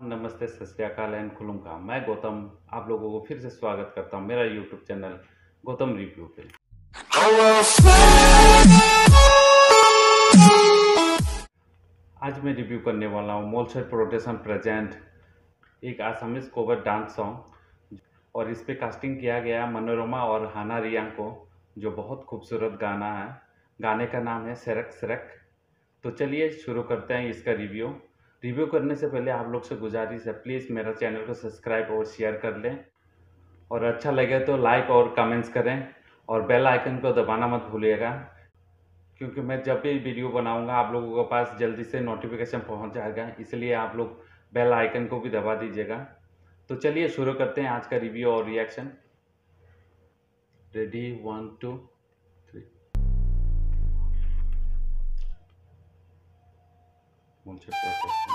नमस्ते, सत श्री अकाल एंड खुलुमका। मैं गौतम आप लोगों को फिर से स्वागत करता हूं मेरा यूट्यूब चैनल गौतम रिव्यू पे। आज मैं रिव्यू करने वाला हूं मोलशर प्रोडक्शन प्रेजेंट एक आसामीज कोवर डांस सॉन्ग, और इस पे कास्टिंग किया गया मनोरमा और हाना रियांग को, जो बहुत खूबसूरत गाना है। गाने का नाम है सरक सरक। तो चलिए शुरू करते हैं इसका रिव्यू करने से पहले आप लोग से गुजारिश है, प्लीज़ मेरा चैनल को सब्सक्राइब और शेयर कर लें, और अच्छा लगे तो लाइक और कमेंट्स करें, और बेल आइकन को दबाना मत भूलिएगा, क्योंकि मैं जब भी वीडियो बनाऊंगा आप लोगों के पास जल्दी से नोटिफिकेशन पहुंच जाएगा, इसलिए आप लोग बेल आइकन को भी दबा दीजिएगा। तो चलिए शुरू करते हैं आज का रिव्यू और रिएक्शन। रेडी 1 2 3। मुझे प्रोटेक्शन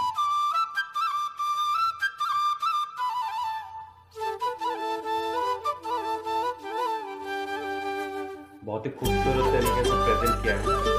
बहुत ही खूबसूरत तरीके से प्रेजेंट किया है।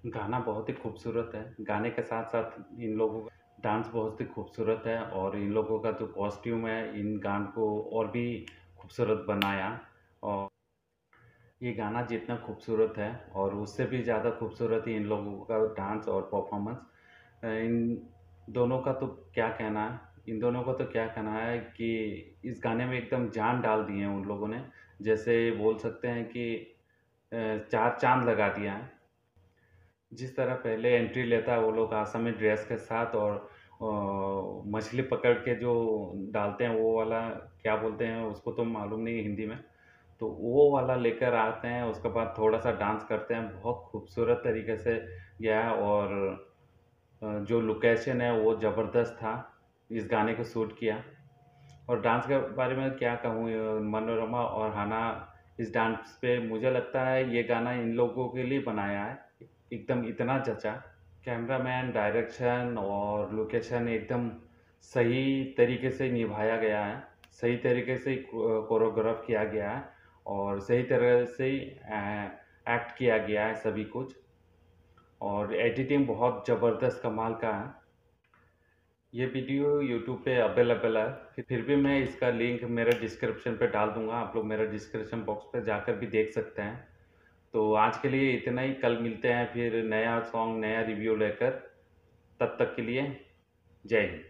गाना बहुत ही खूबसूरत है। गाने के साथ साथ इन लोगों का डांस बहुत ही खूबसूरत है, और इन लोगों का जो कॉस्ट्यूम है इन गान को और भी खूबसूरत बनाया। और ये गाना जितना खूबसूरत है और उससे भी ज़्यादा खूबसूरत ही इन लोगों का डांस और परफॉर्मेंस। इन दोनों का तो क्या कहना है, इन दोनों का तो क्या कहना है कि इस गाने में एकदम जान डाल दी है उन लोगों ने। जैसे बोल सकते हैं कि चार चांद लगा दिया है। जिस तरह पहले एंट्री लेता है वो लोग आसामी ड्रेस के साथ और मछली पकड़ के जो डालते हैं वो वाला, क्या बोलते हैं उसको तो मालूम नहीं हिंदी में। तो वो वाला लेकर आते हैं, उसके बाद थोड़ा सा डांस करते हैं, बहुत खूबसूरत तरीके से गया है। और जो लोकेशन है वो ज़बरदस्त था, इस गाने को शूट किया। और डांस के बारे में क्या कहूँ, मनोरमा और हाना इस डांस पे मुझे लगता है ये गाना इन लोगों के लिए बनाया है, एकदम इतना जचा। कैमरामैन, डायरेक्शन और लोकेशन एकदम सही तरीके से निभाया गया है, सही तरीके से कोरियोग्राफ किया गया है और सही तरह से एक्ट किया गया है सभी कुछ। और एडिटिंग बहुत ज़बरदस्त कमाल का है। ये वीडियो यूट्यूब पे अवेलेबल है, फिर भी मैं इसका लिंक मेरे डिस्क्रिप्शन पे डाल दूंगा, आप लोग मेरे डिस्क्रिप्शन बॉक्स पे जाकर भी देख सकते हैं। तो आज के लिए इतना ही, कल मिलते हैं फिर नया सॉन्ग नया रिव्यू लेकर। तब तक के लिए जय हिंद।